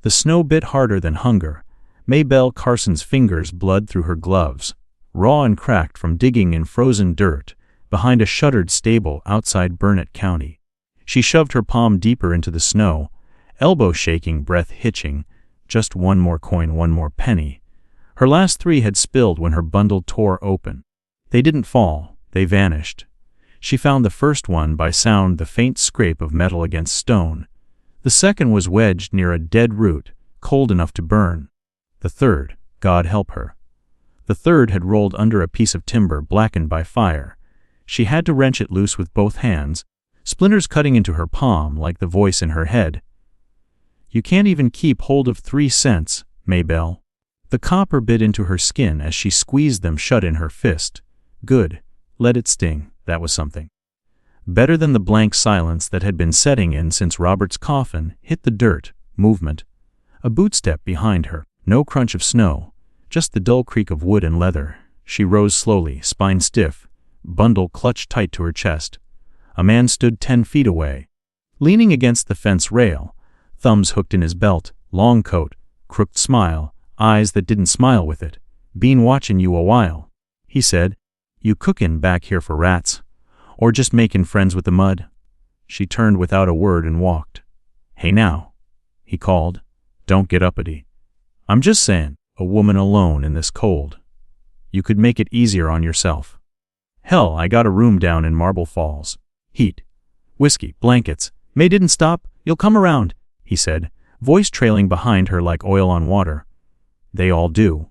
The snow bit harder than hunger. Maybelle Carson's fingers bled through her gloves, raw and cracked from digging in frozen dirt behind a shuttered stable outside Burnett County. She shoved her palm deeper into the snow, elbow shaking, breath hitching. Just one more coin, one more penny. Her last 3 had spilled when her bundle tore open. They didn't fall, they vanished. She found the first one by sound, the faint scrape of metal against stone. The second was wedged near a dead root, cold enough to burn. The third, God help her. The third had rolled under a piece of timber blackened by fire. She had to wrench it loose with both hands, splinters cutting into her palm like the voice in her head. You can't even keep hold of 3 cents, Maybelle. The copper bit into her skin as she squeezed them shut in her fist. Good. Let it sting. That was something. Better than the blank silence that had been setting in since Robert's coffin hit the dirt. Movement. A bootstep behind her. No crunch of snow. Just the dull creak of wood and leather. She rose slowly, spine stiff, bundle clutched tight to her chest. A man stood 10 feet away, leaning against the fence rail, thumbs hooked in his belt, long coat, crooked smile, eyes that didn't smile with it. "Been watching you a while," he said. "You cookin' back here for rats? Or just making friends with the mud?" She turned without a word and walked. "Hey now," he called. "Don't get uppity. I'm just saying, a woman alone in this cold. You could make it easier on yourself. Hell, I got a room down in Marble Falls. Heat, whiskey, blankets. May didn't stop. You'll come around," he said, voice trailing behind her like oil on water. "They all do."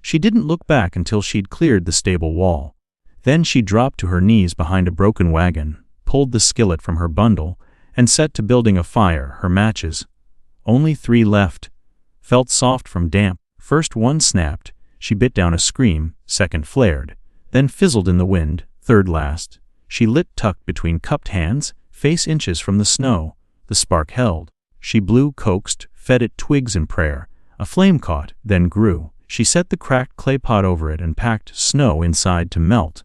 She didn't look back until she'd cleared the stable wall. Then she dropped to her knees behind a broken wagon, pulled the skillet from her bundle, and set to building a fire, her matches. Only 3 left. Felt soft from damp. First one snapped. She bit down a scream. Second flared, then fizzled in the wind. Third last. She lit tucked between cupped hands, face inches from the snow. The spark held. She blew, coaxed, fed it twigs and prayer. A flame caught, then grew. She set the cracked clay pot over it and packed snow inside to melt.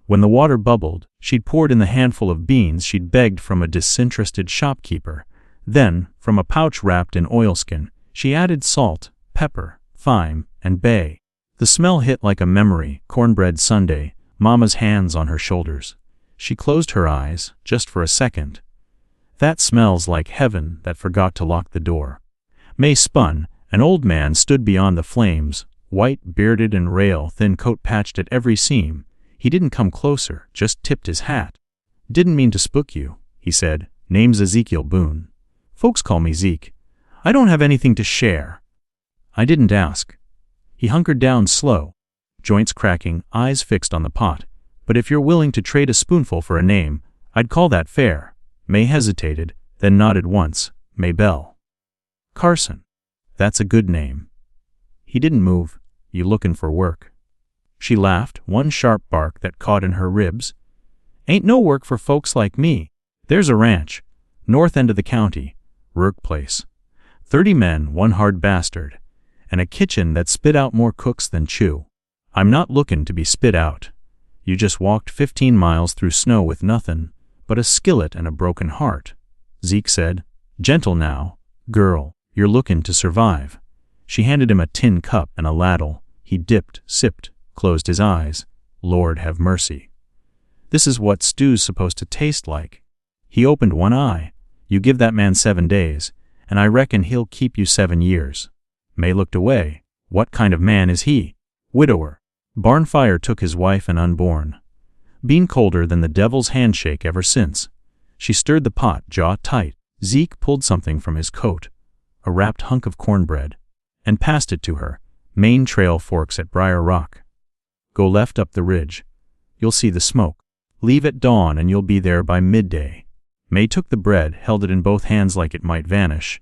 When the water bubbled, she'd poured in the handful of beans she'd begged from a disinterested shopkeeper. Then, from a pouch wrapped in oilskin, she added salt, pepper, thyme, and bay. The smell hit like a memory. Cornbread sundae, Mama's hands on her shoulders. She closed her eyes, just for a second. That smells like heaven that forgot to lock the door. May spun. An old man stood beyond the flames, white, bearded and rail, thin coat patched at every seam. He didn't come closer, just tipped his hat. "Didn't mean to spook you," he said. "Name's Ezekiel Boone. Folks call me Zeke. I don't have anything to share." "I didn't ask." He hunkered down slow, joints cracking, eyes fixed on the pot. "But if you're willing to trade a spoonful for a name, I'd call that fair." May hesitated, then nodded once. "Maybelle Carson. That's a good name." He didn't move. "You lookin' for work?" She laughed, one sharp bark that caught in her ribs. "Ain't no work for folks like me. There's a ranch, north end of the county, Rourke Place. 30 men, one hard bastard, and a kitchen that spit out more cooks than chew. I'm not lookin' to be spit out. You just walked 15 miles through snow with nothin' but a skillet and a broken heart," Zeke said. "Gentle now, girl. You're lookin' to survive." She handed him a tin cup and a ladle. He dipped, sipped, closed his eyes. "Lord have mercy. This is what stew's supposed to taste like." He opened one eye. "You give that man 7 days, and I reckon he'll keep you 7 years. May looked away. "What kind of man is he?" "Widower. Barn fire took his wife and unborn. Been colder than the devil's handshake ever since." She stirred the pot, jaw tight. Zeke pulled something from his coat, a wrapped hunk of cornbread, and passed it to her. "Main trail forks at Briar Rock. Go left up the ridge. You'll see the smoke. Leave at dawn and you'll be there by midday." May took the bread, held it in both hands like it might vanish.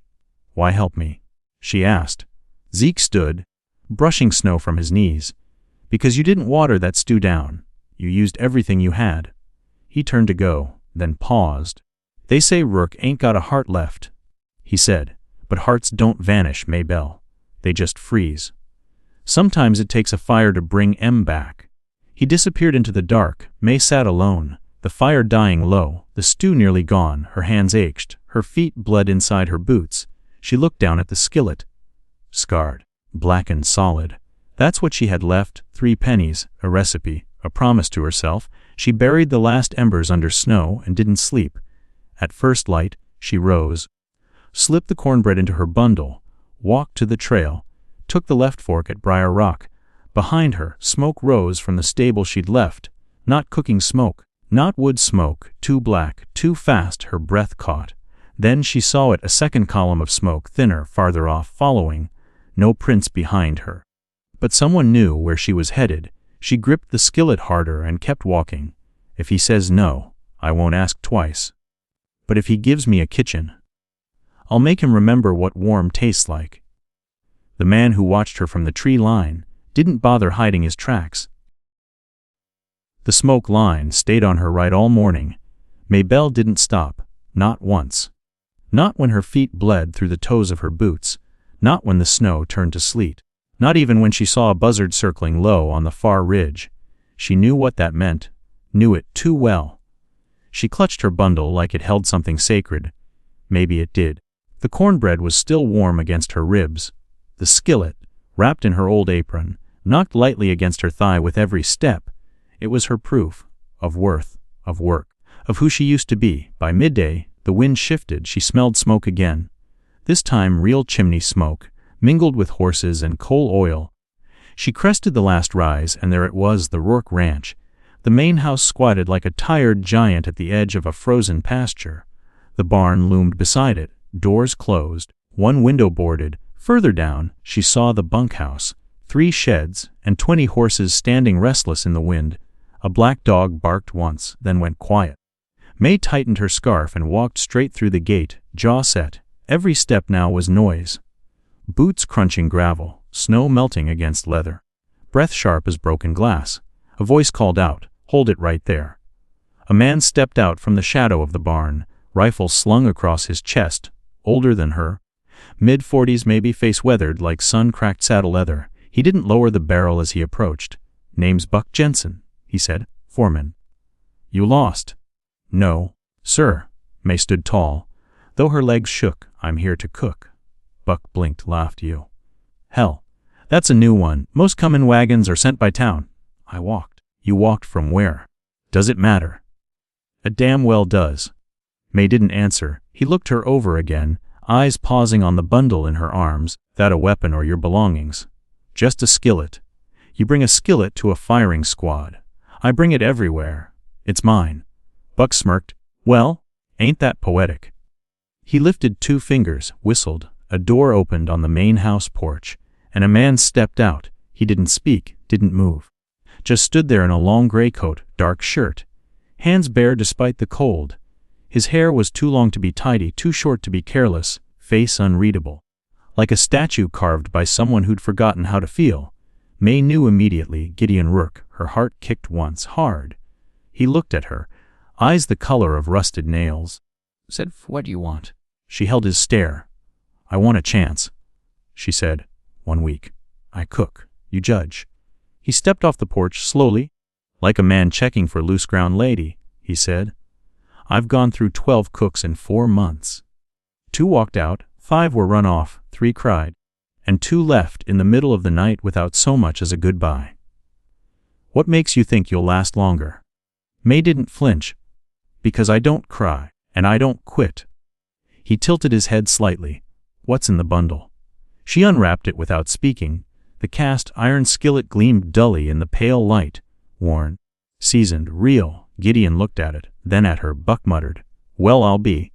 "Why help me?" she asked. Zeke stood, brushing snow from his knees. "Because you didn't water that stew down. You used everything you had." He turned to go, then paused. "They say Rourke ain't got a heart left," he said. "But hearts don't vanish, Maybelle. They just freeze. Sometimes it takes a fire to bring 'em back." He disappeared into the dark. May sat alone, the fire dying low, the stew nearly gone. Her hands ached, her feet bled inside her boots. She looked down at the skillet. Scarred, blackened, solid. That's what she had left, 3 pennies, a recipe, a promise to herself. She buried the last embers under snow and didn't sleep. At first light, she rose, slipped the cornbread into her bundle, walked to the trail, took the left fork at Briar Rock. Behind her, smoke rose from the stable she'd left. Not cooking smoke, not wood smoke, too black, too fast, her breath caught. Then she saw it, a second column of smoke, thinner, farther off, following. No prints behind her. But someone knew where she was headed. She gripped the skillet harder and kept walking. If he says no, I won't ask twice. But if he gives me a kitchen, I'll make him remember what warm tastes like. The man who watched her from the tree line didn't bother hiding his tracks. The smoke line stayed on her right all morning. Maybelle didn't stop, not once. Not when her feet bled through the toes of her boots, not when the snow turned to sleet, not even when she saw a buzzard circling low on the far ridge. She knew what that meant, knew it too well. She clutched her bundle like it held something sacred. Maybe it did. The cornbread was still warm against her ribs. The skillet, wrapped in her old apron, knocked lightly against her thigh with every step. It was her proof, of worth, of work, of who she used to be. By midday, the wind shifted. She smelled smoke again. This time real chimney smoke, mingled with horses and coal oil. She crested the last rise, and there it was, the Rourke Ranch. The main house squatted like a tired giant at the edge of a frozen pasture. The barn loomed beside it, doors closed, one window boarded. Further down, she saw the bunkhouse, 3 sheds, and 20 horses standing restless in the wind. A black dog barked once, then went quiet. May tightened her scarf and walked straight through the gate, jaw set. Every step now was noise. Boots crunching gravel, snow melting against leather. Breath sharp as broken glass. A voice called out, "Hold it right there." A man stepped out from the shadow of the barn, rifle slung across his chest, older than her. Mid-40s maybe, face weathered like sun-cracked saddle leather. He didn't lower the barrel as he approached. "Name's Buck Jensen," he said. "Foreman." "You lost?" "No, sir." May stood tall, though her legs shook. "I'm here to cook." Buck blinked, laughed. "You? Hell, that's a new one. Most come in wagons or sent by town." "I walked." "You walked from where?" "Does it matter?" "A damn well does." May didn't answer. He looked her over again, eyes pausing on the bundle in her arms. "That a weapon or your belongings?" "Just a skillet." "You bring a skillet to a firing squad." "I bring it everywhere. It's mine." Buck smirked. "Well, ain't that poetic?" He lifted 2 fingers, whistled. A door opened on the main house porch, and a man stepped out. He didn't speak, didn't move. Just stood there in a long gray coat, dark shirt, hands bare despite the cold. His hair was too long to be tidy, too short to be careless, face unreadable. Like a statue carved by someone who'd forgotten how to feel. May knew immediately, Gideon Rourke. Her heart kicked once, hard. He looked at her, eyes the color of rusted nails. Said, "What do you want?" She held his stare. "I want a chance," she said. "1 week. I cook. You judge." He stepped off the porch slowly. "Like a man checking for loose ground, lady," he said. "I've gone through 12 cooks in 4 months. 2 walked out, 5 were run off, 3 cried, and 2 left in the middle of the night without so much as a goodbye. What makes you think you'll last longer?" May didn't flinch. "Because I don't cry, and I don't quit." He tilted his head slightly. "What's in the bundle?" She unwrapped it without speaking. The cast iron skillet gleamed dully in the pale light. Worn, seasoned, real. Gideon looked at it, then at her. Buck muttered, "Well, I'll be."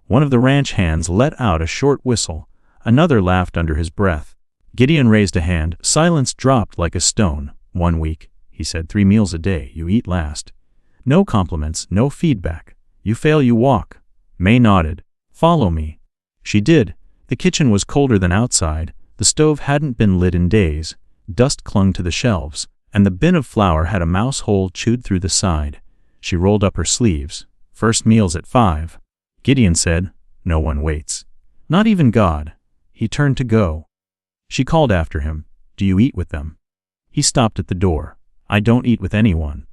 One of the ranch hands let out a short whistle. Another laughed under his breath. Gideon raised a hand. Silence dropped like a stone. 1 week, he said. 3 meals a day. You eat last. No compliments, no feedback. You fail, you walk. May nodded. "Follow me." She did. The kitchen was colder than outside. The stove hadn't been lit in days. Dust clung to the shelves, and the bin of flour had a mouse hole chewed through the side. She rolled up her sleeves. "First meal's at 5. Gideon said, "No one waits. Not even God." He turned to go. She called after him, "Do you eat with them?" He stopped at the door. "I don't eat with anyone."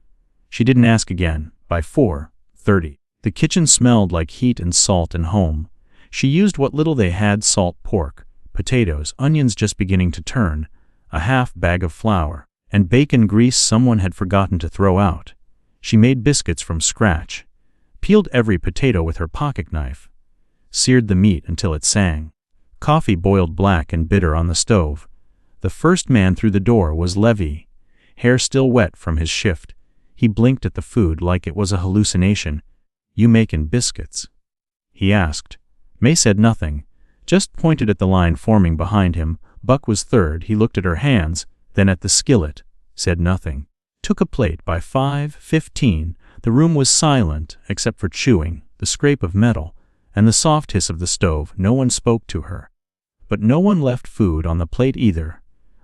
She didn't ask again. By 4:30, the kitchen smelled like heat and salt and home. She used what little they had: salt pork, potatoes, onions just beginning to turn, a half bag of flour, and bacon grease someone had forgotten to throw out. She made biscuits from scratch, peeled every potato with her pocket knife, seared the meat until it sang. Coffee boiled black and bitter on the stove. The first man through the door was Levy, hair still wet from his shift. He blinked at the food like it was a hallucination. "You makin' biscuits?" he asked. May said nothing, just pointed at the line forming behind him. Buck was third. He looked at her hands, then at the skillet, said nothing. Took a plate by 5:15. The room was silent, except for chewing, the scrape of metal, and the soft hiss of the stove. No one spoke to her. But no one left food on the plate either.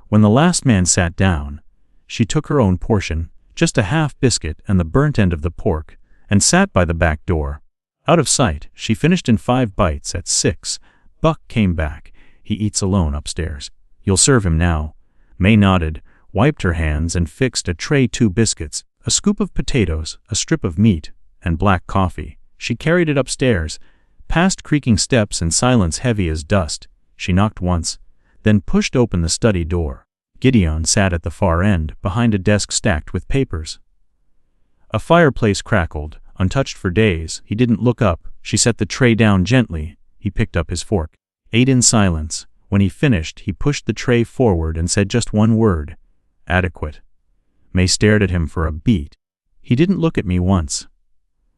When the last man sat down, she took her own portion, just a half biscuit and the burnt end of the pork, and sat by the back door. Out of sight, she finished in 5 bites. At 6, Buck came back. "He eats alone upstairs. You'll serve him now." May nodded, wiped her hands, and fixed a tray: 2 biscuits, a scoop of potatoes, a strip of meat, and black coffee. She carried it upstairs, past creaking steps and silence heavy as dust. She knocked once, then pushed open the study door. Gideon sat at the far end, behind a desk stacked with papers. A fireplace crackled, untouched for days. He didn't look up. She set the tray down gently. He picked up his fork, ate in silence. When he finished, he pushed the tray forward and said just one word: "Adequate." May stared at him for a beat. He didn't look at me once,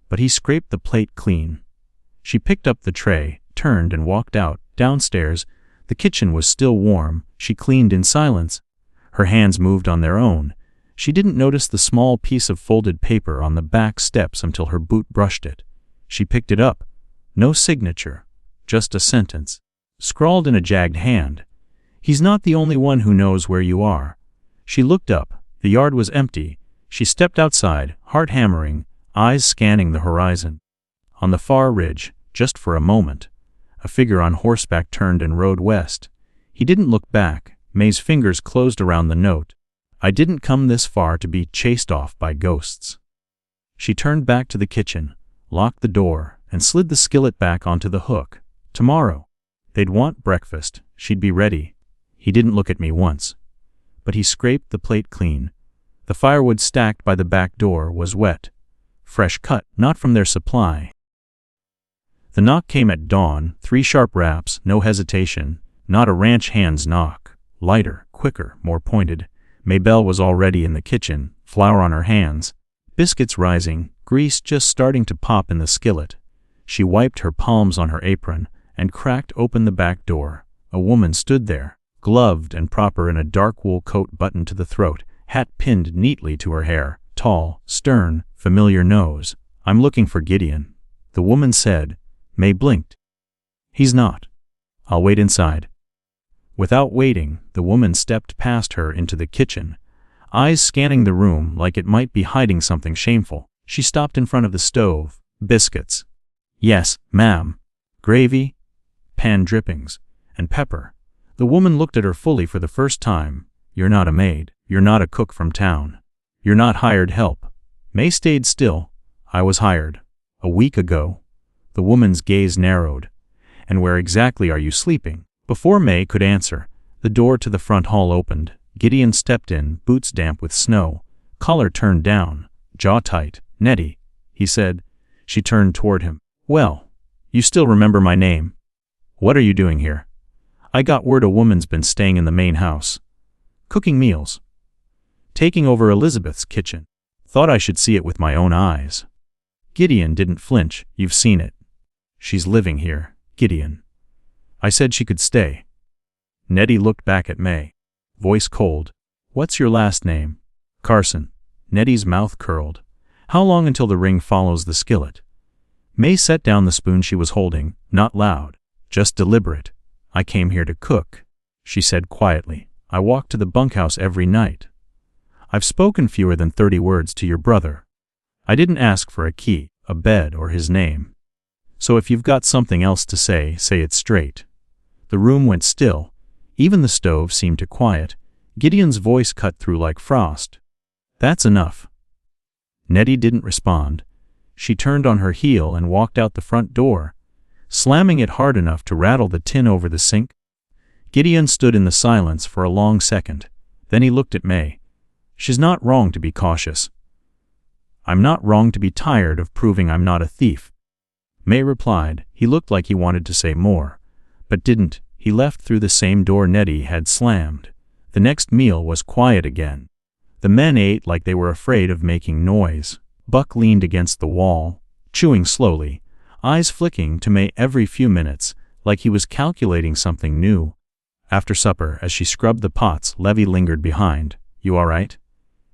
but he scraped the plate clean. She picked up the tray, turned, and walked out. Downstairs, the kitchen was still warm. She cleaned in silence. Her hands moved on their own. She didn't notice the small piece of folded paper on the back steps until her boot brushed it. She picked it up. No signature, just a sentence, scrawled in a jagged hand. "He's not the only one who knows where you are." She looked up. The yard was empty. She stepped outside, heart hammering, eyes scanning the horizon. On the far ridge, just for a moment, a figure on horseback turned and rode west. He didn't look back. May's fingers closed around the note. "I didn't come this far to be chased off by ghosts." She turned back to the kitchen, locked the door, and slid the skillet back onto the hook. Tomorrow, they'd want breakfast. She'd be ready. He didn't look at me once, but he scraped the plate clean. The firewood stacked by the back door was wet, fresh cut, not from their supply. The knock came at dawn, 3 sharp raps, no hesitation, not a ranch hand's knock. Lighter, quicker, more pointed. Maybelle was already in the kitchen, flour on her hands, biscuits rising, grease just starting to pop in the skillet. She wiped her palms on her apron and cracked open the back door. A woman stood there, gloved and proper in a dark wool coat buttoned to the throat, hat pinned neatly to her hair, tall, stern, familiar nose. "I'm looking for Gideon," the woman said. May blinked. "He's not. I'll wait inside." Without waiting, the woman stepped past her into the kitchen, eyes scanning the room like it might be hiding something shameful. She stopped in front of the stove. "Biscuits." "Yes, ma'am." "Gravy?" "Pan drippings." "And pepper." The woman looked at her fully for the first time. "You're not a maid. You're not a cook from town. You're not hired help." May stayed still. "I was hired. A week ago." The woman's gaze narrowed. "And where exactly are you sleeping?" Before May could answer, the door to the front hall opened. Gideon stepped in, boots damp with snow, collar turned down, jaw tight. "Nettie," he said. She turned toward him. "Well, you still remember my name. What are you doing here?" "I got word a woman's been staying in the main house. Cooking meals. Taking over Elizabeth's kitchen. Thought I should see it with my own eyes." Gideon didn't flinch. "You've seen it. She's living here, Gideon. I said she could stay." Nettie looked back at May, voice cold. "What's your last name?" "Carson." Nettie's mouth curled. "How long until the ring follows the skillet?" May set down the spoon she was holding, not loud, just deliberate. "I came here to cook," she said quietly. "I walk to the bunkhouse every night. I've spoken fewer than 30 words to your brother. I didn't ask for a key, a bed, or his name. So if you've got something else to say it straight." The room went still. Even the stove seemed to quiet. Gideon's voice cut through like frost. "That's enough." Nettie didn't respond. She turned on her heel and walked out the front door. slamming it hard enough to rattle the tin over the sink. Gideon stood in the silence for a long second. Then he looked at May. "She's not wrong to be cautious. I'm not wrong to be tired of proving I'm not a thief." May replied. He looked like he wanted to say more, but didn't. He left through the same door Nettie had slammed. The next meal was quiet again. The men ate like they were afraid of making noise. Buck leaned against the wall, chewing slowly, eyes flicking to May every few minutes, like he was calculating something new. After supper, as she scrubbed the pots, Levy lingered behind. "You all right?"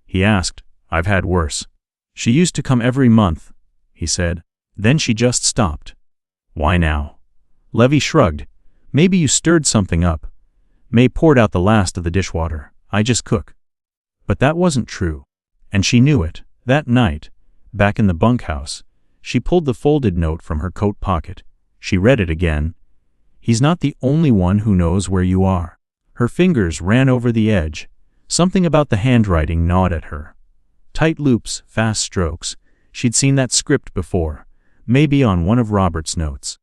he asked. "I've had worse." "She used to come every month," he said. "Then she just stopped." "Why now?" Levy shrugged. "Maybe you stirred something up." May poured out the last of the dishwater. "I just cook." But that wasn't true. And she knew it. That night, back in the bunkhouse, she pulled the folded note from her coat pocket. She read it again. "He's not the only one who knows where you are." Her fingers ran over the edge. Something about the handwriting gnawed at her. Tight loops, fast strokes. She'd seen that script before. Maybe on one of Robert's notes.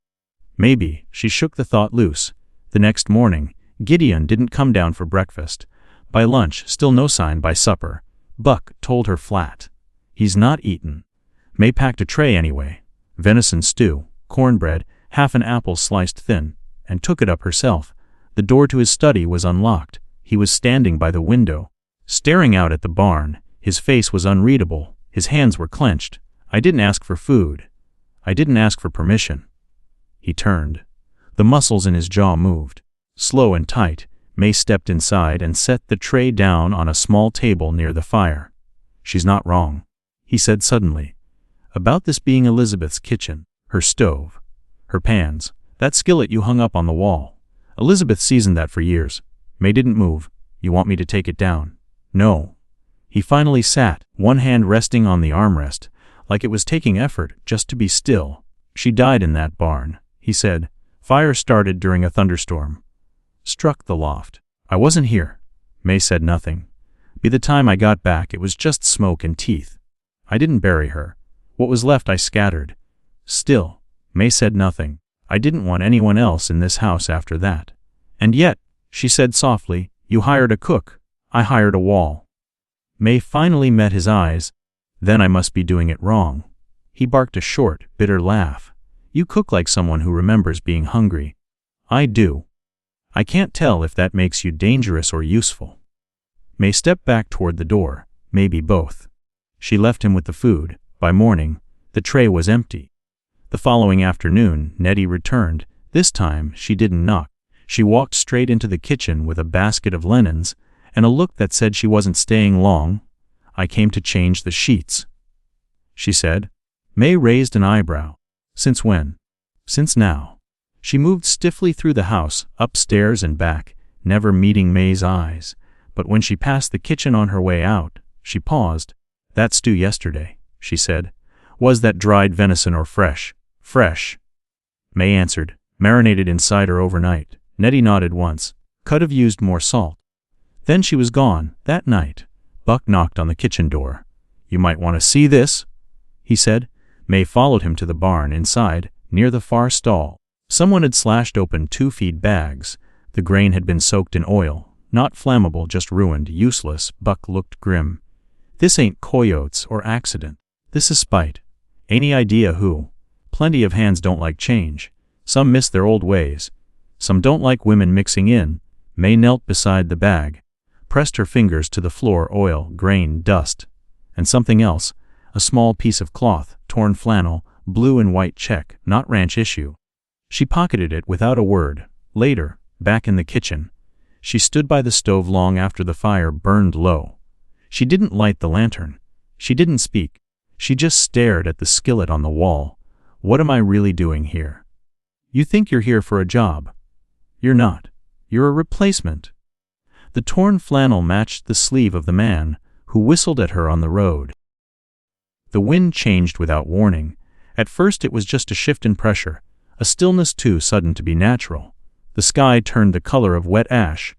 Maybe. She shook the thought loose. The next morning, Gideon didn't come down for breakfast. By lunch, still no sign. By supper, Buck told her flat. "He's not eaten." May packed a tray anyway. Venison stew, cornbread, half an apple sliced thin, and took it up herself. The door to his study was unlocked. He was standing by the window, staring out at the barn. His face was unreadable. His hands were clenched. "I didn't ask for food. I didn't ask for permission." He turned. The muscles in his jaw moved. Slow and tight, May stepped inside and set the tray down on a small table near the fire. "She's not wrong," he said suddenly. "About this being Elizabeth's kitchen, her stove, her pans, that skillet you hung up on the wall. Elizabeth seasoned that for years. May didn't move. You want me to take it down?" "No." He finally sat, one hand resting on the armrest, like it was taking effort just to be still. "She died in that barn," he said. "Fire started during a thunderstorm. Struck the loft. I wasn't here." May said nothing. "By the time I got back, it was just smoke and teeth. I didn't bury her. What was left I scattered." Still, May said nothing. "I didn't want anyone else in this house after that. And yet," she said softly, "you hired a cook. I hired a wall." May finally met his eyes. "Then I must be doing it wrong." He barked a short, bitter laugh. "You cook like someone who remembers being hungry." "I do. I can't tell if that makes you dangerous or useful." May stepped back toward the door. Maybe both. She left him with the food. By morning, the tray was empty. The following afternoon, Nettie returned. This time, she didn't knock. She walked straight into the kitchen with a basket of linens and a look that said she wasn't staying long. "I came to change the sheets," she said. May raised an eyebrow. "Since when?" "Since now." She moved stiffly through the house, upstairs and back, never meeting May's eyes. But when she passed the kitchen on her way out, she paused. "That stew yesterday," she said. "Was that dried venison or fresh?" "Fresh," May answered. "Marinated in cider overnight." Nettie nodded once. "Could have used more salt." Then she was gone. That night, Buck knocked on the kitchen door. "You might want to see this," he said. May followed him to the barn. Inside, near the far stall, someone had slashed open 2 feed bags. The grain had been soaked in oil. Not flammable, just ruined, useless. Buck looked grim. "This ain't coyotes or accident. This is spite. Any idea who? Plenty of hands don't like change. Some miss their old ways. Some don't like women mixing in." May knelt beside the bag, pressed her fingers to the floor. Oil, grain, dust, and something else. A small piece of cloth, torn flannel, blue and white check, not ranch issue. She pocketed it without a word. Later, back in the kitchen, she stood by the stove long after the fire burned low. She didn't light the lantern. She didn't speak. She just stared at the skillet on the wall. "What am I really doing here?" "You think you're here for a job. You're not. You're a replacement." The torn flannel matched the sleeve of the man who whistled at her on the road. The wind changed without warning. At first it was just a shift in pressure, a stillness too sudden to be natural. The sky turned the color of wet ash.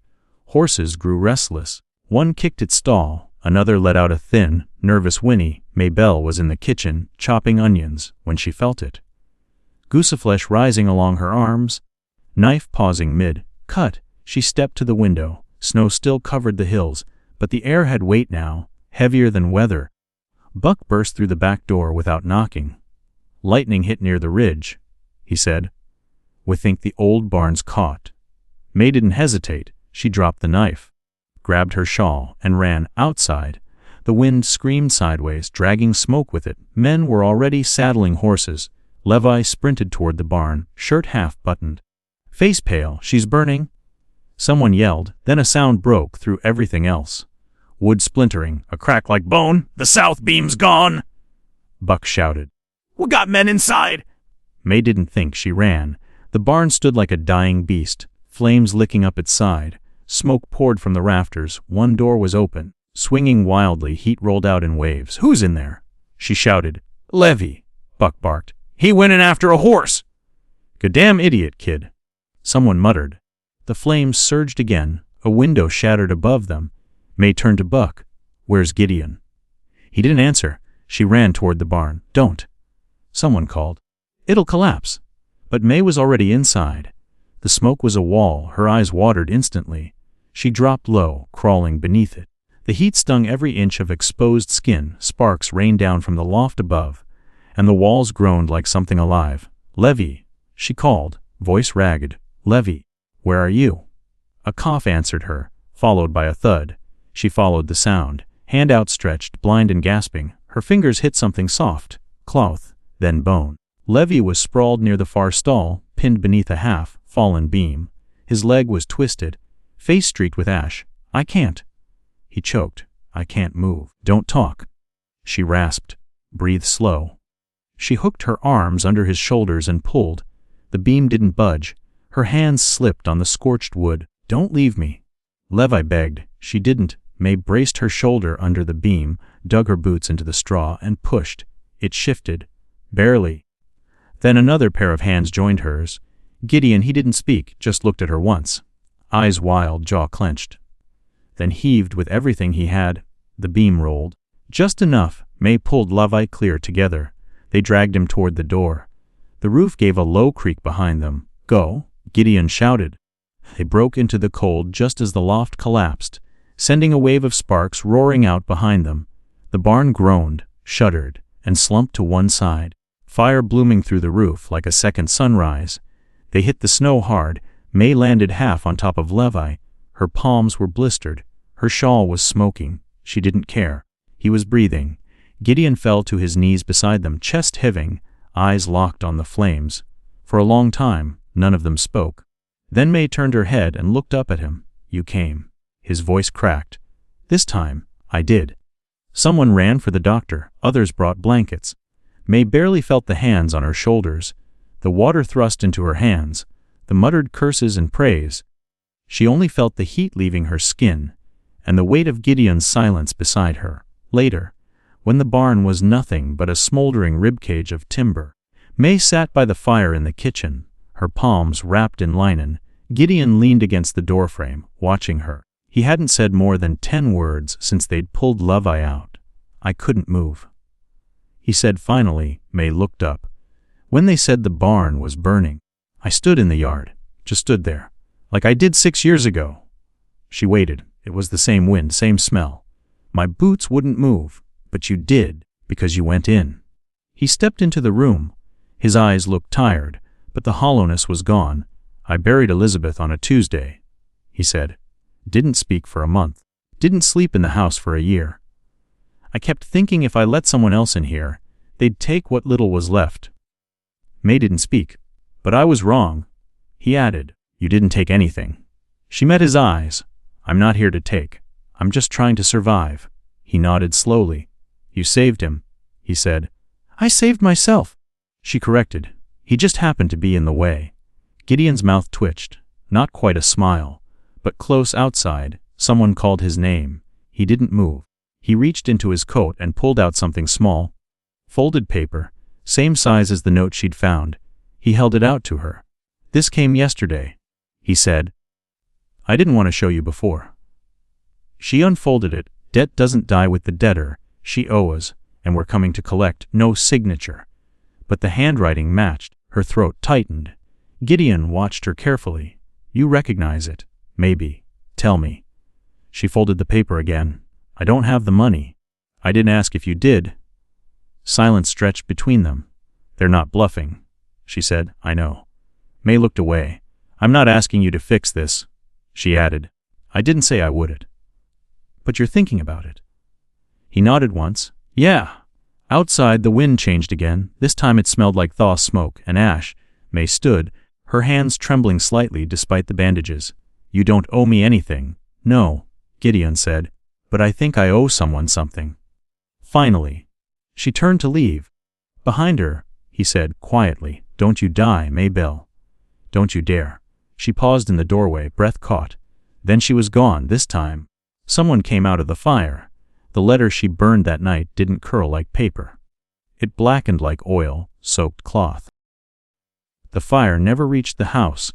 Horses grew restless. One kicked its stall, another let out a thin, nervous whinny. Maybelle was in the kitchen, chopping onions, when she felt it. gooseflesh rising along her arms. Knife pausing mid-cut, she stepped to the window. Snow still covered the hills, but the air had weight now, heavier than weather. Buck burst through the back door without knocking. "Lightning hit near the ridge," he said. "We think the old barn's caught." May didn't hesitate. She dropped the knife, grabbed her shawl, and ran outside. The wind screamed sideways, dragging smoke with it. Men were already saddling horses. Levi sprinted toward the barn, shirt half buttoned. Face pale. "She's burning," someone yelled. Then a sound broke through everything else. Wood splintering, a crack like bone. "The south beam's gone!" Buck shouted. "We got men inside!" May didn't think. She ran. The barn stood like a dying beast, flames licking up its side. Smoke poured from the rafters. One door was open. Swinging wildly, heat rolled out in waves. "Who's in there?" she shouted. "Levy," Buck barked. "He went in after a horse." "Goddamn idiot, kid," someone muttered. The flames surged again. A window shattered above them. May turned to Buck. "Where's Gideon?" He didn't answer. She ran toward the barn. "Don't," someone called. "It'll collapse." But May was already inside. The smoke was a wall. Her eyes watered instantly. She dropped low, crawling beneath it. The heat stung every inch of exposed skin. Sparks rained down from the loft above, and the walls groaned like something alive. "Levy," she called, voice ragged. "Levy, where are you?" A cough answered her, followed by a thud. She followed the sound, hand outstretched, blind and gasping. Her fingers hit something soft, cloth, then bone. Levy was sprawled near the far stall, pinned beneath a half-fallen beam. His leg was twisted, face streaked with ash. "I can't," he choked. "I can't move." "Don't talk," she rasped. "Breathe slow." She hooked her arms under his shoulders and pulled. The beam didn't budge. Her hands slipped on the scorched wood. "Don't leave me," Levi begged. She didn't. May braced her shoulder under the beam, dug her boots into the straw, and pushed. It shifted. Barely. Then another pair of hands joined hers. Gideon, he didn't speak, just looked at her once. Eyes wild, jaw clenched. Then heaved with everything he had. The beam rolled. Just enough. May pulled Levi clear together. They dragged him toward the door. The roof gave a low creak behind them. "Go," Gideon shouted. They broke into the cold just as the loft collapsed, sending a wave of sparks roaring out behind them. The barn groaned, shuddered, and slumped to one side. Fire blooming through the roof like a second sunrise. They hit the snow hard. May landed half on top of Levi. Her palms were blistered. Her shawl was smoking. She didn't care. He was breathing. Gideon fell to his knees beside them, chest heaving, eyes locked on the flames. For a long time, none of them spoke. Then May turned her head and looked up at him. "You came." His voice cracked. "This time, I did." Someone ran for the doctor. Others brought blankets. May barely felt the hands on her shoulders. The water thrust into her hands. The muttered curses and praise. She only felt the heat leaving her skin, and the weight of Gideon's silence beside her. Later, when the barn was nothing but a smoldering ribcage of timber, May sat by the fire in the kitchen, her palms wrapped in linen. Gideon leaned against the doorframe, watching her. He hadn't said more than 10 words since they'd pulled Levi out. "I couldn't move," he said finally. May looked up. "When they said the barn was burning, I stood in the yard, just stood there, like I did 6 years ago." She waited. It was the same wind, same smell. "My boots wouldn't move, but you did, because you went in." He stepped into the room. His eyes looked tired, but the hollowness was gone. "I buried Elizabeth on a Tuesday," he said. "Didn't speak for a month. Didn't sleep in the house for a year. I kept thinking if I let someone else in here, they'd take what little was left." May didn't speak. "But I was wrong," he added. "You didn't take anything." She met his eyes. "I'm not here to take. I'm just trying to survive." He nodded slowly. "You saved him," he said. "I saved myself," she corrected. "He just happened to be in the way." Gideon's mouth twitched. Not quite a smile, but close outside. Someone called his name. He didn't move. He reached into his coat and pulled out something small. Folded paper, same size as the note she'd found. He held it out to her. "This came yesterday," he said. "I didn't want to show you before." She unfolded it. "Debt doesn't die with the debtor. She owes, and we're coming to collect." No signature. But the handwriting matched. Her throat tightened. Gideon watched her carefully. You recognize it, maybe. Tell me. She folded the paper again. I don't have the money. I didn't ask if you did. Silence stretched between them. They're not bluffing, she said. I know. May looked away. I'm not asking you to fix this, she added. I didn't say I wouldn't. But you're thinking about it. He nodded once. Yeah. Outside, the wind changed again. This time it smelled like thaw smoke and ash. May stood, her hands trembling slightly despite the bandages. You don't owe me anything. No, Gideon said. But I think I owe someone something. Finally. She turned to leave. Behind her, he said quietly, don't you die, Maybelle. Don't you dare. She paused in the doorway, breath caught. Then she was gone this time. Someone came out of the fire. The letter she burned that night didn't curl like paper. It blackened like oil-soaked cloth. The fire never reached the house,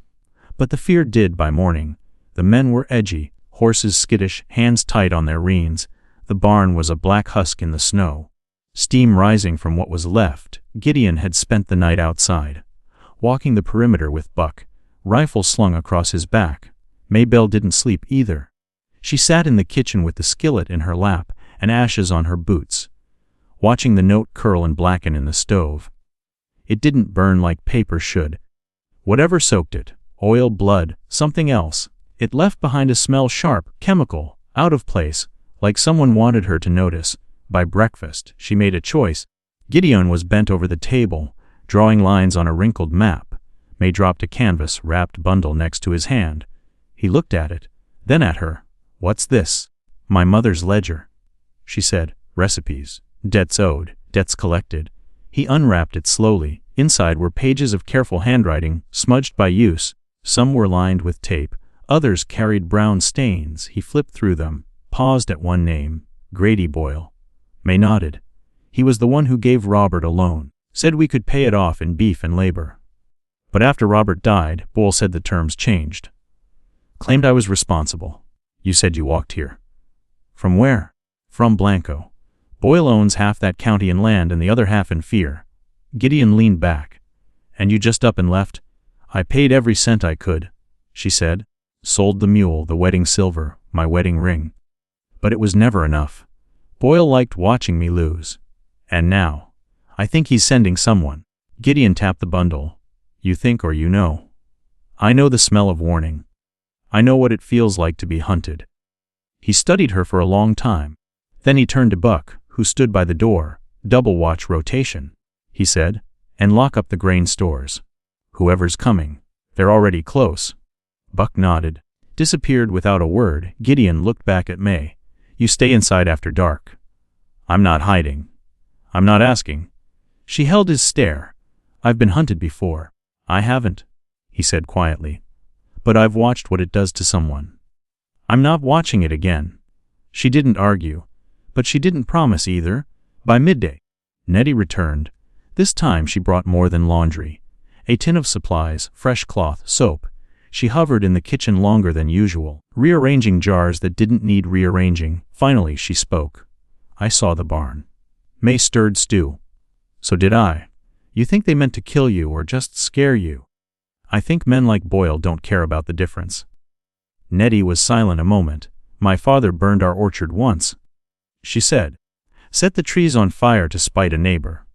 but the fear did by morning. The men were edgy, horses skittish, hands tight on their reins. The barn was a black husk in the snow. Steam rising from what was left. Gideon had spent the night outside, walking the perimeter with Buck, rifle slung across his back. Maybelle didn't sleep either. She sat in the kitchen with the skillet in her lap and ashes on her boots, watching the note curl and blacken in the stove. It didn't burn like paper should. Whatever soaked it, oil, blood, something else, it left behind a smell sharp, chemical, out of place, like someone wanted her to notice. By breakfast, she made a choice. Gideon was bent over the table, drawing lines on a wrinkled map. May dropped a canvas-wrapped bundle next to his hand. He looked at it, then at her. What's this? My mother's ledger, she said. Recipes, debts owed, debts collected. He unwrapped it slowly. Inside were pages of careful handwriting, smudged by use. Some were lined with tape, others carried brown stains. He flipped through them, paused at one name, Grady Boyle. May nodded. He was the one who gave Robert a loan, said we could pay it off in beef and labor. But after Robert died, Boyle said the terms changed. Claimed I was responsible. You said you walked here. From where? From Blanco. Boyle owns half that county in land and the other half in fear. Gideon leaned back. And you just up and left? I paid every cent I could, she said. Sold the mule, the wedding silver, my wedding ring. But it was never enough. Boyle liked watching me lose. And now, I think he's sending someone. Gideon tapped the bundle. You think or you know? I know the smell of warning. I know what it feels like to be hunted. He studied her for a long time. Then he turned to Buck, who stood by the door. Double watch rotation, he said, and lock up the grain stores. Whoever's coming, they're already close. Buck nodded, disappeared without a word. Gideon looked back at May. You stay inside after dark. I'm not hiding. I'm not asking. She held his stare. I've been hunted before. I haven't, he said quietly. But I've watched what it does to someone. I'm not watching it again. She didn't argue, but she didn't promise either. By midday, Nettie returned. This time she brought more than laundry. A tin of supplies, fresh cloth, soap. She hovered in the kitchen longer than usual, rearranging jars that didn't need rearranging. Finally she spoke. I saw the barn. May stirred stew. So did I. You think they meant to kill you or just scare you? I think men like Boyle don't care about the difference. Nettie was silent a moment. My father burned our orchard once, she said. Set the trees on fire to spite a neighbor.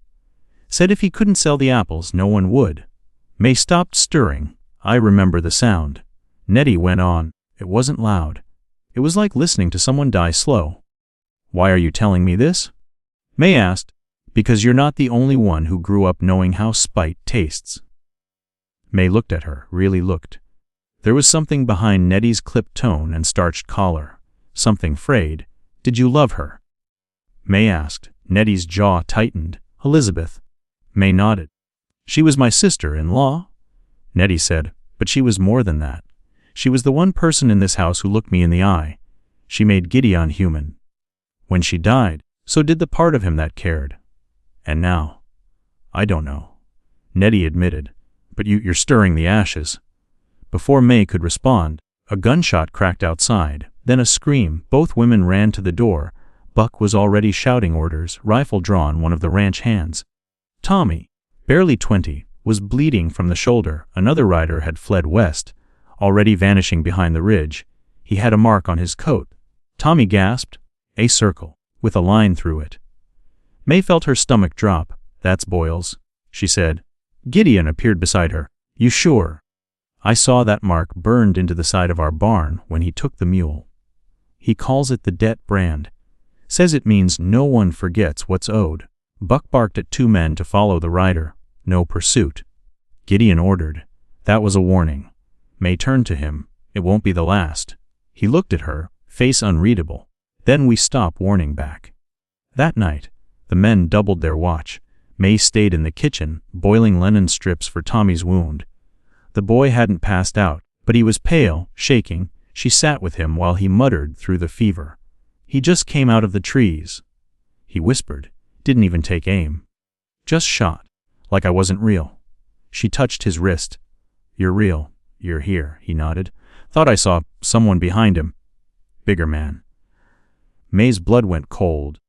Said if he couldn't sell the apples, no one would. May stopped stirring. I remember the sound. Nettie went on. It wasn't loud. It was like listening to someone die slow. Why are you telling me this? May asked. Because you're not the only one who grew up knowing how spite tastes. May looked at her, really looked. There was something behind Nettie's clipped tone and starched collar. Something frayed. Did you love her? May asked. Nettie's jaw tightened. Elizabeth. May nodded. She was my sister-in-law? Nettie said, but she was more than that. She was the one person in this house who looked me in the eye. She made Gideon human. When she died, so did the part of him that cared. And now, I don't know. Nettie admitted, but you're stirring the ashes. Before May could respond, a gunshot cracked outside, then a scream. Both women ran to the door. Buck was already shouting orders, rifle drawn, one of the ranch hands. Tommy, barely 20, was bleeding from the shoulder. Another rider had fled west, already vanishing behind the ridge. He had a mark on his coat. Tommy gasped. A circle, with a line through it. May felt her stomach drop. That's Boyle's, she said. Gideon appeared beside her. You sure? I saw that mark burned into the side of our barn when he took the mule. He calls it the debt brand. Says it means no one forgets what's owed. Buck barked at two men to follow the rider. No pursuit. Gideon ordered. That was a warning. May turned to him. It won't be the last. He looked at her, face unreadable. Then we stop warning back. That night, the men doubled their watch. May stayed in the kitchen, boiling linen strips for Tommy's wound. The boy hadn't passed out, but he was pale, shaking. She sat with him while he muttered through the fever. He just came out of the trees. He whispered. Didn't even take aim. Just shot. Like I wasn't real. She touched his wrist. You're real. You're here, he nodded. Thought I saw someone behind him. Bigger man. May's blood went cold.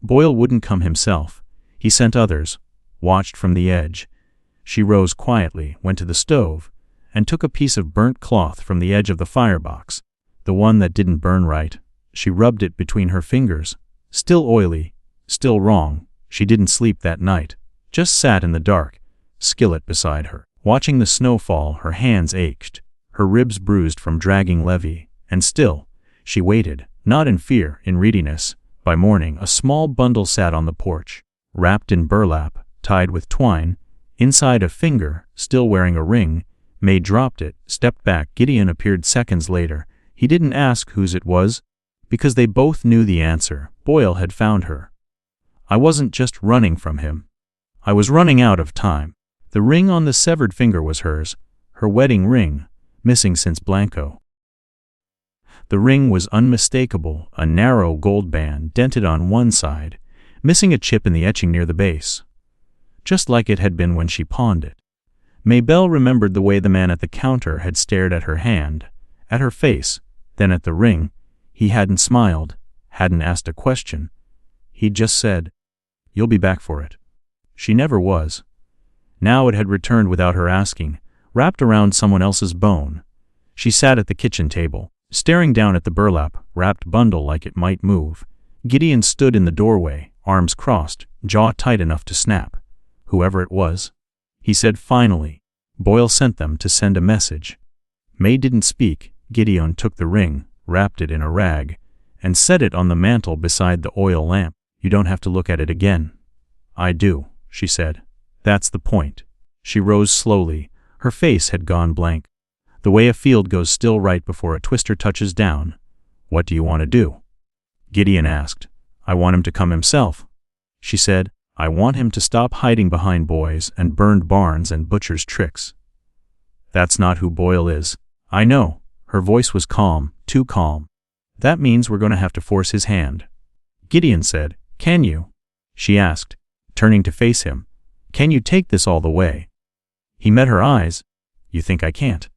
Boyle wouldn't come himself. He sent others. Watched from the edge. She rose quietly, went to the stove, and took a piece of burnt cloth from the edge of the firebox. The one that didn't burn right. She rubbed it between her fingers. Still oily. Still wrong. She didn't sleep that night. Just sat in the dark, skillet beside her. Watching the snow fall, her hands ached, her ribs bruised from dragging levee, and still, she waited, not in fear, in readiness. By morning, a small bundle sat on the porch, wrapped in burlap, tied with twine, inside a finger, still wearing a ring. May dropped it, stepped back. Gideon appeared seconds later. He didn't ask whose it was, because they both knew the answer. Boyle had found her. I wasn't just running from him. I was running out of time. The ring on the severed finger was hers, her wedding ring, missing since Blanco. The ring was unmistakable, a narrow gold band dented on one side, missing a chip in the etching near the base. Just like it had been when she pawned it. Maybelle remembered the way the man at the counter had stared at her hand, at her face, then at the ring. He hadn't smiled, hadn't asked a question. He'd just said, "You'll be back for it." She never was. Now it had returned without her asking, wrapped around someone else's bone. She sat at the kitchen table, staring down at the burlap, wrapped bundle like it might move. Gideon stood in the doorway, arms crossed, jaw tight enough to snap. Whoever it was, he said finally. Boyle sent them to send a message. May didn't speak. Gideon took the ring, wrapped it in a rag, and set it on the mantel beside the oil lamp. You don't have to look at it again. I do, she said. That's the point. She rose slowly. Her face had gone blank. The way a field goes still right before a twister touches down. What do you want to do? Gideon asked. I want him to come himself. She said, I want him to stop hiding behind boys and burned barns and butcher's tricks. That's not who Boyle is. I know. Her voice was calm, too calm. That means we're going to have to force his hand. Gideon said, Can you? She asked, turning to face him. Can you take this all the way? He met her eyes. You think I can't?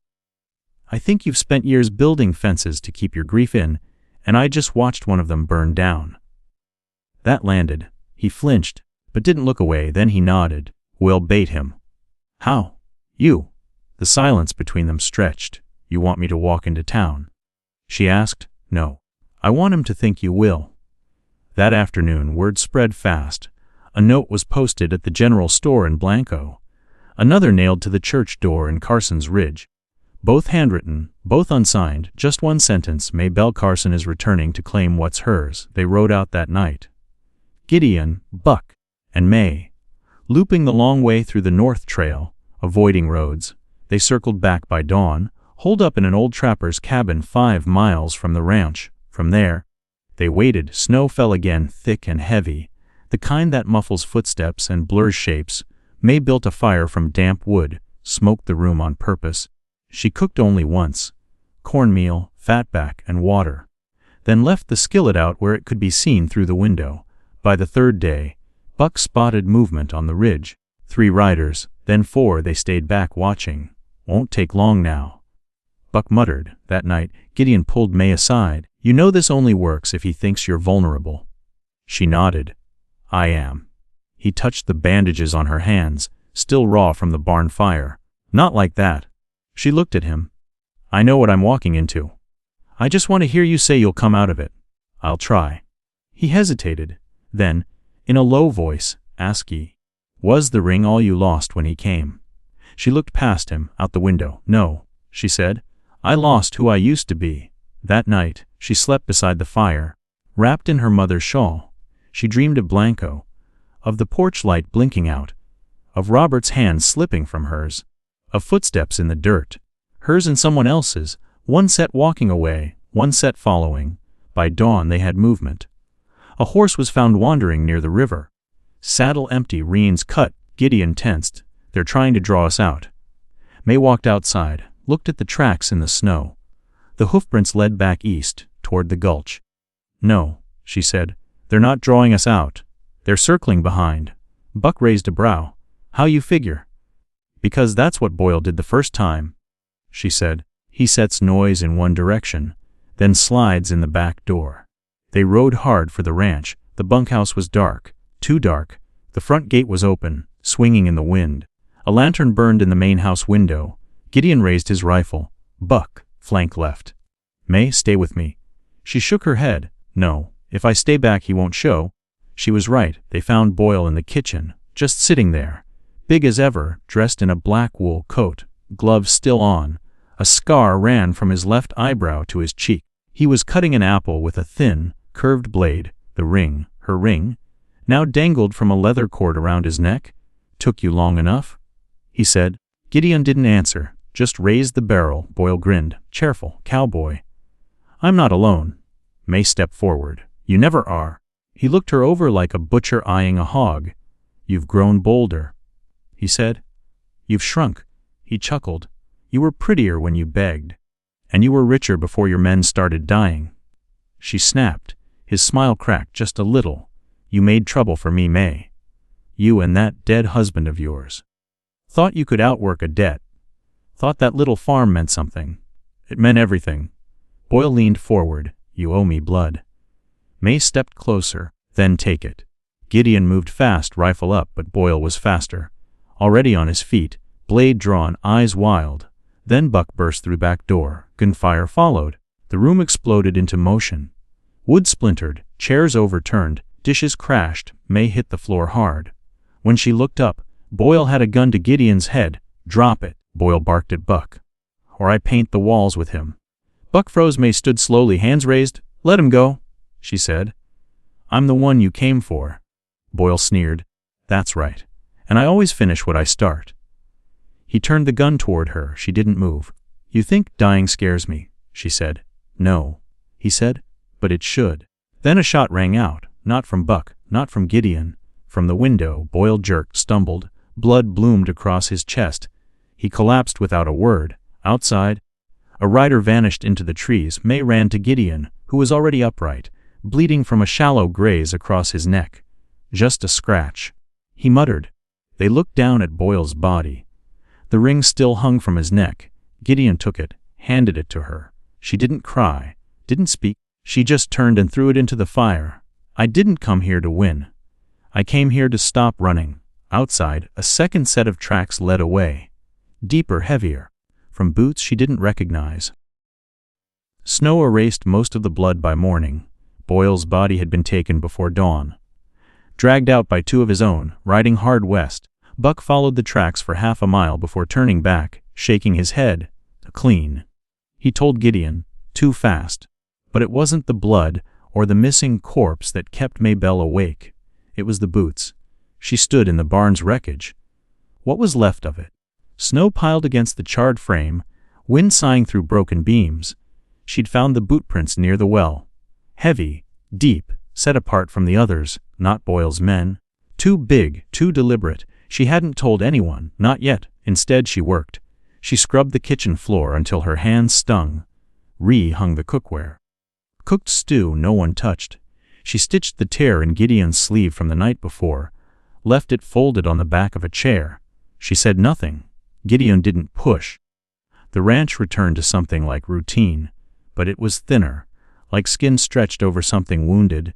I think you've spent years building fences to keep your grief in, and I just watched one of them burn down. That landed. He flinched, but didn't look away. Then he nodded. We'll bait him. How? You. The silence between them stretched. You want me to walk into town? She asked. No. I want him to think you will. That afternoon, word spread fast. A note was posted at the general store in Blanco. Another nailed to the church door in Carson's Ridge. Both handwritten, both unsigned, just one sentence. Maybelle Carson is returning to claim what's hers. They rode out that night. Gideon, Buck, and May. Looping the long way through the North Trail, avoiding roads, they circled back by dawn, holed up in an old trapper's cabin 5 miles from the ranch. From there, they waited. Snow fell again, thick and heavy, the kind that muffles footsteps and blurs shapes. May built a fire from damp wood, smoked the room on purpose. She cooked only once, cornmeal, fatback, and water, then left the skillet out where it could be seen through the window. By the third day, Buck spotted movement on the ridge. 3 riders, then 4. They stayed back watching. Won't take long now. Buck muttered. That night, Gideon pulled May aside. You know this only works if he thinks you're vulnerable. She nodded. I am. He touched the bandages on her hands. still raw from the barn fire. Not like that. She looked at him. I know what I'm walking into. I just want to hear you say you'll come out of it. I'll try. He hesitated. Then, in a low voice, asked ye, was the ring all you lost when he came? She looked past him, out the window. No, she said. I lost who I used to be. That night, she slept beside the fire, wrapped in her mother's shawl. She dreamed of Blanco, of the porch light blinking out, of Robert's hand slipping from hers, of footsteps in the dirt, hers and someone else's, one set walking away, one set following. By dawn they had movement. A horse was found wandering near the river. Saddle empty, reins cut. Gideon tensed. They're trying to draw us out. May walked outside, looked at the tracks in the snow. The hoofprints led back east, toward the gulch. No, she said. They're not drawing us out. They're circling behind. Buck raised a brow. How you figure? Because that's what Boyle did the first time, she said. He sets noise in one direction, then slides in the back door. They rode hard for the ranch. The bunkhouse was dark, too dark. The front gate was open, swinging in the wind. A lantern burned in the main house window. Gideon raised his rifle. Buck, flank left. May, stay with me. She shook her head. No, if I stay back he won't show. She was right. They found Boyle in the kitchen, just sitting there, big as ever, dressed in a black wool coat, gloves still on. A scar ran from his left eyebrow to his cheek. He was cutting an apple with a thin, curved blade. The ring, her ring, now dangled from a leather cord around his neck. Took you long enough? He said. Gideon didn't answer, just raised the barrel. Boyle grinned. Careful, cowboy. I'm not alone. May stepped forward. You never are. He looked her over like a butcher eyeing a hog. You've grown bolder, he said. You've shrunk. He chuckled. You were prettier when you begged. And you were richer before your men started dying. She snapped. His smile cracked just a little. You made trouble for me, May. You and that dead husband of yours. Thought you could outwork a debt. Thought that little farm meant something. It meant everything. Boyle leaned forward. You owe me blood. May stepped closer. Then take it. Gideon moved fast, rifle up, but Boyle was faster. Already on his feet, blade drawn, eyes wild. Then Buck burst through back door. Gunfire followed. The room exploded into motion. Wood splintered, chairs overturned, dishes crashed. May hit the floor hard. When she looked up, Boyle had a gun to Gideon's head. Drop it, Boyle barked at Buck. Or I paint the walls with him. Buck froze. May stood slowly, hands raised. Let him go, she said. I'm the one you came for. Boyle sneered. That's right. And I always finish what I start. He turned the gun toward her. She didn't move. You think dying scares me, she said. No, he said, but it should. Then a shot rang out, not from Buck, not from Gideon. From the window, Boyle jerked, stumbled. Blood bloomed across his chest. He collapsed without a word. Outside, a rider vanished into the trees. May ran to Gideon, who was already upright, bleeding from a shallow graze across his neck. Just a scratch, he muttered. They looked down at Boyle's body. The ring still hung from his neck. Gideon took it, handed it to her. She didn't cry, didn't speak. She just turned and threw it into the fire. I didn't come here to win. I came here to stop running. Outside, a second set of tracks led away. Deeper, heavier. From boots she didn't recognize. Snow erased most of the blood by morning. Boyle's body had been taken before dawn. Dragged out by two of his own, riding hard west, Buck followed the tracks for half a mile before turning back, shaking his head. Clean. He told Gideon, too fast. But it wasn't the blood or the missing corpse that kept Maybelle awake. It was the boots. She stood in the barn's wreckage. What was left of it? Snow piled against the charred frame, wind sighing through broken beams. She'd found the boot prints near the well. Heavy, deep, set apart from the others, not Boyle's men. Too big, too deliberate. She hadn't told anyone, not yet. Instead she worked. She scrubbed the kitchen floor until her hands stung. Re-hung the cookware. Cooked stew no one touched. She stitched the tear in Gideon's sleeve from the night before, left it folded on the back of a chair. She said nothing. Gideon didn't push. The ranch returned to something like routine, but it was thinner, like skin stretched over something wounded.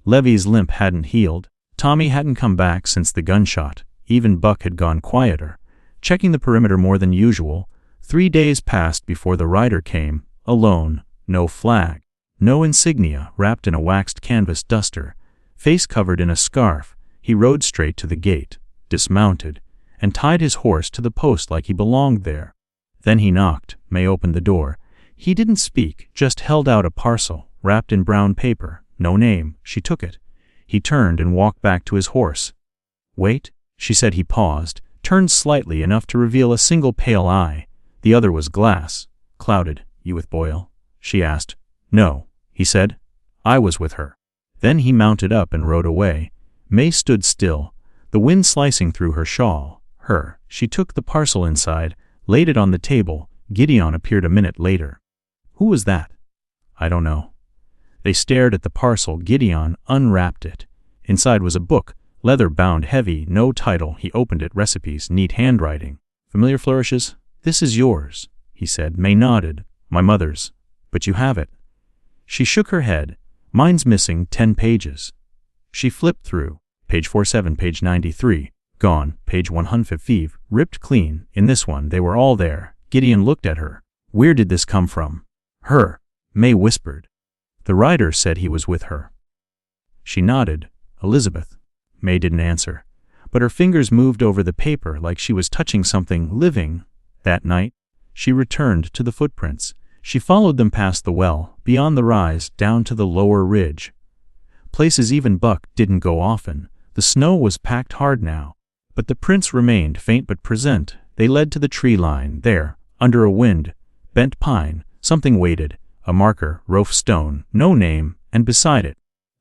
Levy's limp hadn't healed. Tommy hadn't come back since the gunshot. Even Buck had gone quieter, checking the perimeter more than usual. 3 days passed before the rider came, alone, no flag, no insignia, wrapped in a waxed canvas duster, face covered in a scarf. He rode straight to the gate, dismounted, and tied his horse to the post like he belonged there. Then he knocked. May opened the door. He didn't speak, just held out a parcel, wrapped in brown paper. No name. She took it. He turned and walked back to his horse. "Wait," she said. He paused, turned slightly enough to reveal a single pale eye. The other was glass, clouded. "You with Boyle?" she asked. "No," he said. "I was with her." Then he mounted up and rode away. May stood still, the wind slicing through her shawl. She took the parcel inside, laid it on the table. Gideon appeared a minute later. "Who was that?" "I don't know." They stared at the parcel. Gideon unwrapped it. Inside was a book, leather-bound, heavy, no title. He opened it. Recipes, neat handwriting, familiar flourishes. "This is yours," he said. May nodded. "My mother's. But you have it." She shook her head. "Mine's missing 10 pages. She flipped through. Page 47, page 93. Gone. Page 105, ripped clean. In this one, they were all there. Gideon looked at her. "Where did this come from?" "Her," May whispered. "The rider said he was with her." She nodded. "Elizabeth." May didn't answer, but her fingers moved over the paper like she was touching something living. That night, she returned to the footprints. She followed them past the well, beyond the rise, down to the lower ridge. Places even Buck didn't go often. The snow was packed hard now, but the prints remained faint but present. They led to the tree line. There, under a wind, bent pine, something waited. A marker, rough stone, no name, and beside it,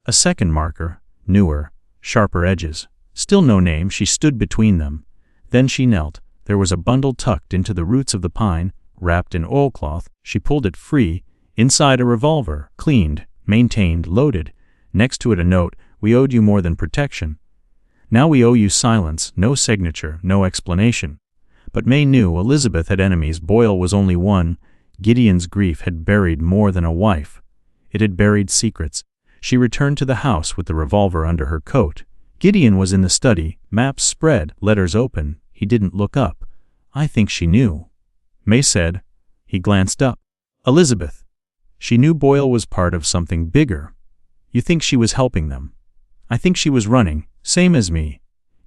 a second marker, newer, sharper edges. Still no name. She stood between them. Then she knelt. There was a bundle tucked into the roots of the pine, wrapped in oilcloth. She pulled it free. Inside a revolver, cleaned, maintained, loaded. Next to it a note. "We owed you more than protection. Now we owe you silence." No signature, no explanation. But May knew Elizabeth had enemies. Boyle was only one. Gideon's grief had buried more than a wife. It had buried secrets. She returned to the house with the revolver under her coat. Gideon was in the study, maps spread, letters open. He didn't look up. "I think she knew," May said. He glanced up. "Elizabeth." She knew Boyle was part of something bigger. "You think she was helping them?" "I think she was running, same as me."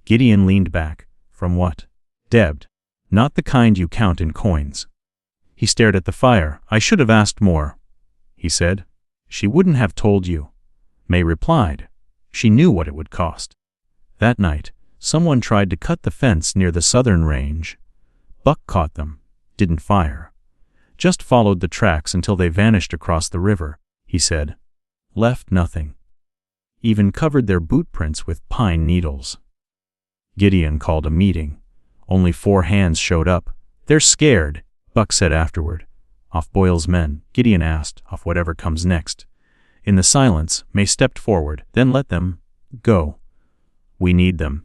Gideon leaned back. "From what?" "Debt. Not the kind you count in coins." He stared at the fire. "I should have asked more," he said. "She wouldn't have told you," May replied. "She knew what it would cost." That night, someone tried to cut the fence near the southern range. Buck caught them. Didn't fire. Just followed the tracks until they vanished across the river, he said. Left nothing. Even covered their boot prints with pine needles. Gideon called a meeting. Only 4 hands showed up. "They're scared," Buck said afterward. "Off Boyle's men?" Gideon asked. "Off whatever comes next." In the silence, May stepped forward. "Then let them go. We need them.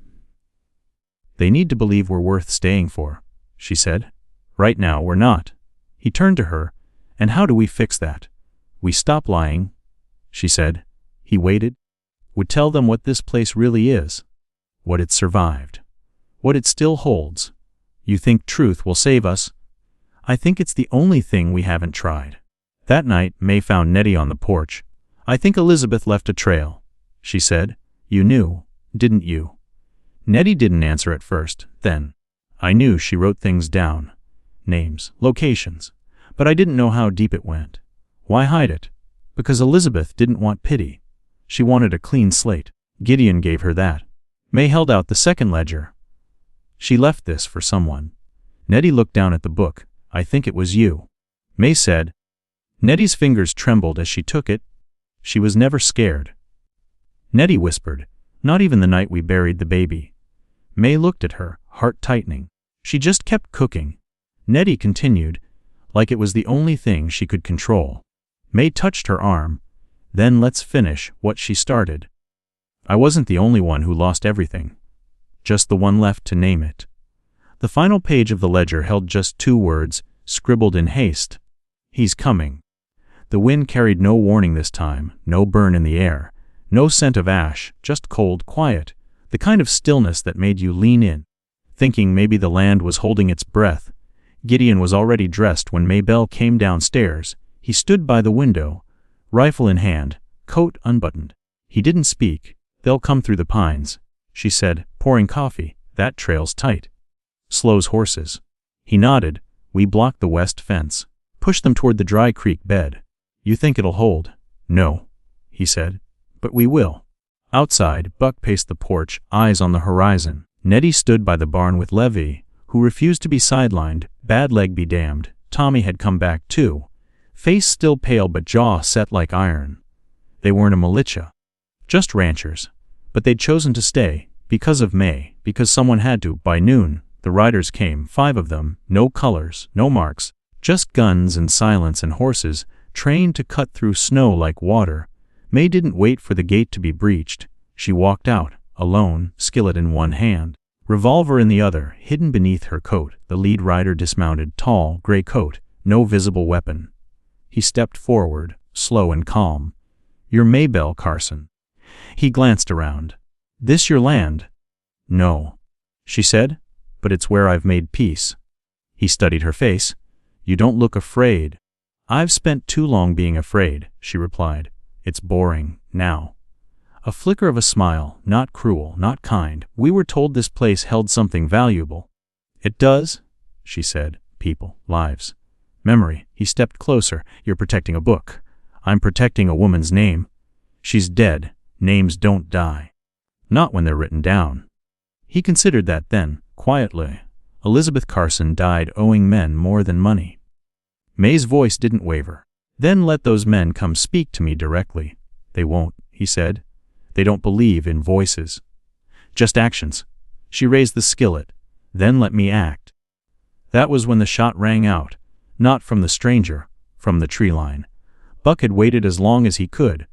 They need to believe we're worth staying for," she said. "Right now, we're not." He turned to her. "And how do we fix that?" "We stop lying," she said. He waited. "Would tell them what this place really is. What it survived. What it still holds. You think truth will save us?" "I think it's the only thing we haven't tried." That night, May found Nettie on the porch. "I think Elizabeth left a trail," she said. "You knew, didn't you?" Nettie didn't answer at first. Then, "I knew she wrote things down. Names, locations. But I didn't know how deep it went." "Why hide it?" "Because Elizabeth didn't want pity. She wanted a clean slate." Gideon gave her that. May held out the second ledger. "She left this for someone." Nettie looked down at the book. "I think it was you," May said. Nettie's fingers trembled as she took it. She was never scared. Nettie whispered, "Not even the night we buried the baby." May looked at her, heart tightening. She just kept cooking. Nettie continued, like it was the only thing she could control. May touched her arm. "Then let's finish what she started. I wasn't the only one who lost everything. Just the one left to name it." The final page of the ledger held just 2 words, scribbled in haste. "He's coming." The wind carried no warning this time, no burn in the air, no scent of ash, just cold quiet. The kind of stillness that made you lean in, thinking maybe the land was holding its breath. Gideon was already dressed when Maybelle came downstairs. He stood by the window, rifle in hand, coat unbuttoned. He didn't speak. "They'll come through the pines," she said, pouring coffee. "That trail's tight. Slows horses." He nodded. "We blocked the west fence. Push them toward the dry creek bed." "You think it'll hold?" "No," he said. "But we will." Outside, Buck paced the porch, eyes on the horizon. Nettie stood by the barn with Levy, who refused to be sidelined. Bad leg be damned. Tommy had come back too, face still pale but jaw set like iron. They weren't a militia, just ranchers. But they'd chosen to stay, because of May, because someone had to. By noon, the riders came, 5 of them, no colors, no marks, just guns and silence and horses, trained to cut through snow like water. May didn't wait for the gate to be breached. She walked out, alone, skillet in one hand, revolver in the other, hidden beneath her coat. The lead rider dismounted, tall, gray coat, no visible weapon. He stepped forward, slow and calm. "You're Maybelle Carson." He glanced around. "This your land?" "No," she said, "but it's where I've made peace." He studied her face. "You don't look afraid." "I've spent too long being afraid," she replied. "It's boring, now." A flicker of a smile, not cruel, not kind. "We were told this place held something valuable." "It does," she said. "People, lives, memory." He stepped closer. "You're protecting a book. I'm protecting a woman's name. She's dead. Names don't die. Not when they're written down." He considered that then, quietly. Elizabeth Carson died owing men more than money. May's voice didn't waver. "Then let those men come speak to me directly." "They won't," he said. "They don't believe in voices. Just actions." She raised the skillet. "Then let me act." That was when the shot rang out. Not from the stranger, from the tree line. Buck had waited as long as he could.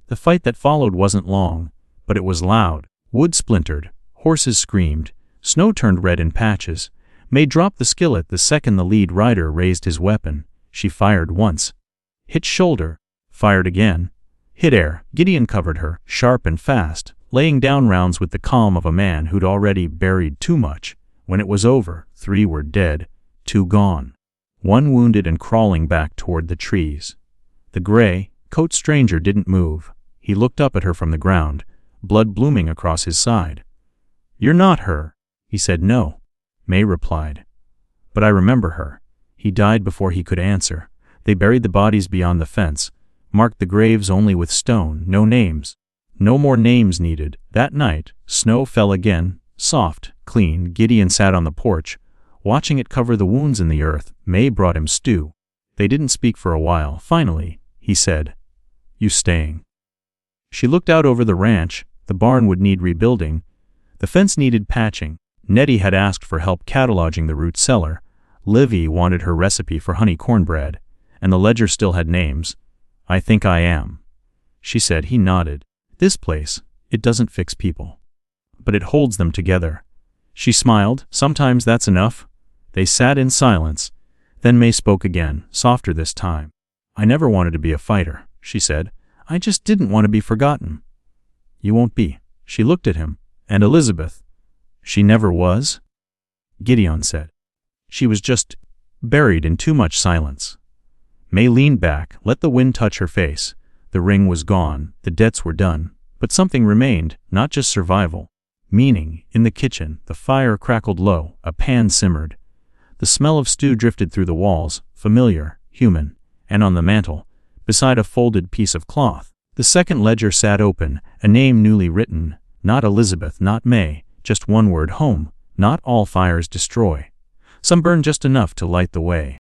The fight that followed wasn't long, but it was loud. Wood splintered, horses screamed, snow turned red in patches. May dropped the skillet the second the lead rider raised his weapon. She fired once. Hit shoulder. Fired again. Hit air. Gideon covered her, sharp and fast, laying down rounds with the calm of a man who'd already buried too much. When it was over, 3 were dead, 2 gone. 1 wounded and crawling back toward the trees. The gray, coat stranger didn't move. He looked up at her from the ground, blood blooming across his side. "You're not her," he said. "No," May replied. "But I remember her." He died before he could answer. They buried the bodies beyond the fence, marked the graves only with stone, no names. No more names needed. That night, snow fell again, soft, clean. Gideon sat on the porch, watching it cover the wounds in the earth. May brought him stew. They didn't speak for a while. Finally, he said, "You staying?" She looked out over the ranch. The barn would need rebuilding. The fence needed patching. Nettie had asked for help cataloging the root cellar. Livy wanted her recipe for honey cornbread, and the ledger still had names. "I think I am," she said. He nodded. "This place, it doesn't fix people, but it holds them together." She smiled. "Sometimes that's enough." They sat in silence. Then May spoke again, softer this time. "I never wanted to be a fighter," she said. "I just didn't want to be forgotten." "You won't be." She looked at him. "And Elizabeth?" "She never was," Gideon said. "She was just buried in too much silence." May leaned back, let the wind touch her face. The ring was gone, the debts were done, but something remained, not just survival. Meaning. In the kitchen, the fire crackled low, a pan simmered. The smell of stew drifted through the walls, familiar, human, and on the mantel, beside a folded piece of cloth, the second ledger sat open, a name newly written, not Elizabeth, not May, just one word: home. Not all fires destroy. Some burn just enough to light the way.